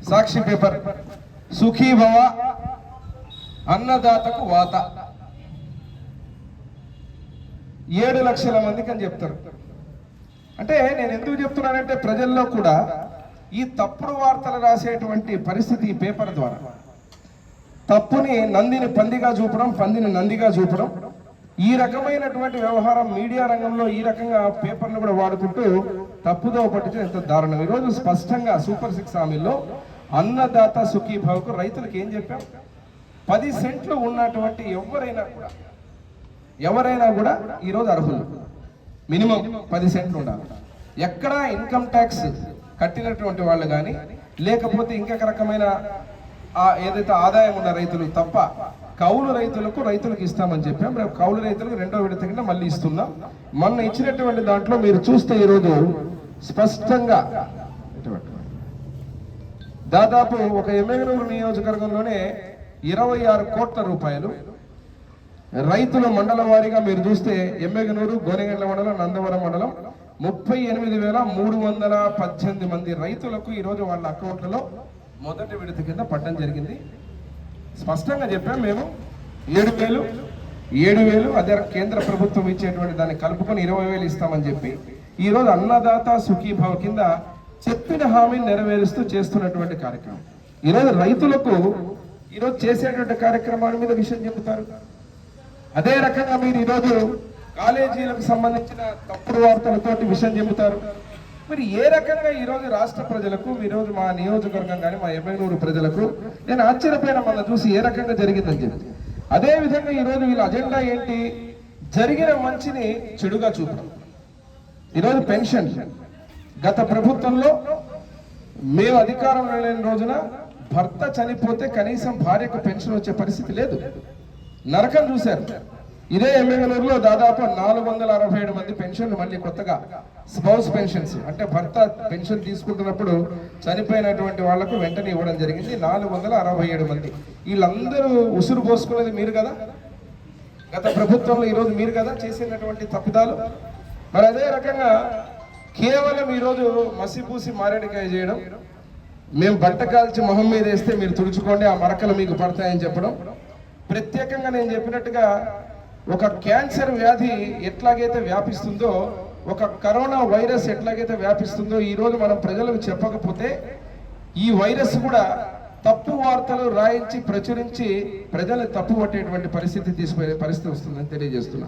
సాక్షి paper, Sukhibhava అన్నదాతకు వాత 7 లక్షల మందికి అని చెప్తారు. అంటే నేను ఎందుకు చెప్తున్నానంటే ప్రజల్లో కూడా ఈ తప్పుడు వార్తలు రాసేటువంటి పరిస్థితి ఈ పేపర్ ద్వారా, తప్పుని నందిని పందిగా చూపడం, పందిని నందిగా చూపడం, ఈ రకమైనటువంటి వ్యవహారం మీడియా రంగంలో ఈ రకంగా పేపర్లు కూడా వాడుకుంటూ తప్పుదో పట్టించడం ఎంత దారుణం. ఈరోజు స్పష్టంగా సూపర్ 6 హామీల్లో అన్నదాత సుఖీభావకు రైతులకు ఏం చెప్పాం? 10 సెంట్లు ఉన్నటువంటి ఎవరైనా కూడా ఈరోజు అర్హులు. మినిమం 10 సెంట్లు ఉండాలి. ఎక్కడా ఇన్కమ్ ట్యాక్స్ కట్టినటువంటి వాళ్ళు కానీ, లేకపోతే ఇంకొక రకమైన ఏదైతే ఆదాయం ఉన్న రైతులు తప్ప కౌలు రైతులకు ఇస్తామని చెప్పాం. రేపు కౌలు రైతులకు 2వ విడత కింద మళ్ళీ ఇస్తున్నాం. మొన్న ఇచ్చినటువంటి దాంట్లో మీరు చూస్తే ఈరోజు స్పష్టంగా దాదాపు ఒక ఎమ్మెగనూరు నియోజకవర్గంలోనే 26 కోట్ల రూపాయలు రైతుల మండల వారీగా మీరు చూస్తే ఎమ్మెగనూరు, గోనెగండ్ల మండలం, నందవరం మండలం 38,318 మంది రైతులకు ఈరోజు వాళ్ళ అకౌంట్లలో మొదటి విడత కింద పడడం జరిగింది. స్పష్టంగా చెప్పాం మేము 7,000 అదే కేంద్ర ప్రభుత్వం ఇచ్చేటువంటి దాన్ని కలుపుకొని 20,000 ఇస్తామని చెప్పి ఈరోజు అన్నదాత సుఖీభావ కింద చెప్పిన హామీని నెరవేరుస్తూ చేస్తున్నటువంటి కార్యక్రమం. ఈరోజు రైతులకు ఈరోజు చేసేటువంటి కార్యక్రమాల మీద విషయం చెబుతారు. అదే రకంగా మీరు ఈరోజు కాలేజీలకు సంబంధించిన తప్పుడు వార్తలతోటి విషయం చెబుతారు. మరి ఏ రకంగా ఈరోజు రాష్ట్ర ప్రజలకు, ఈరోజు మా నియోజకవర్గం కానీ మా ఎమ్మెగనూరు ప్రజలకు నేను ఆశ్చర్యపోయిన మన చూసి ఏ రకంగా జరిగిందని చెప్పి. అదేవిధంగా ఈరోజు వీళ్ళ అజెండా ఏంటి? జరిగిన మంచిని చెడుగా చూపడం. ఈరోజు పెన్షన్ గత ప్రభుత్వంలో మేము అధికారంలో లేని రోజున భర్త చనిపోతే కనీసం భార్యకు పెన్షన్ వచ్చే పరిస్థితి లేదు. నరకం చూశారు. ఇదే ఎమ్మెగనూరులో దాదాపు 467 మంది పెన్షన్లు మళ్ళీ కొత్తగా స్పౌస్ పెన్షన్స్, అంటే భర్త పెన్షన్ తీసుకుంటున్నప్పుడు చనిపోయినటువంటి వాళ్లకు వెంటనే ఇవ్వడం జరిగింది. 467 మంది. వీళ్ళందరూ ఉసురు పోసుకునేది మీరు కదా, గత ప్రభుత్వంలో ఈరోజు మీరు కదా చేసినటువంటి తప్పిదాలు. మరి అదే రకంగా కేవలం ఈరోజు మసిపూసి మారేడికాయ చేయడం, మేము బట్ట కాల్చి మొహం మీద వేస్తే మీరు తుడుచుకోండి, ఆ మరకలు మీకు పడతాయని చెప్పడం. ప్రత్యేకంగా నేను చెప్పినట్టుగా ఒక క్యాన్సర్ వ్యాధి ఎట్లాగైతే వ్యాపిస్తుందో, ఒక కరోనా వైరస్ ఎట్లాగైతే వ్యాపిస్తుందో, ఈరోజు మనం ప్రజలకు చెప్పకపోతే ఈ వైరస్ కూడా తప్పు వార్తలు రాయించి ప్రచురించి ప్రజలు తప్పు పట్టేటువంటి పరిస్థితి తీసుకునే పరిస్థితి వస్తుందని తెలియజేస్తున్నాం.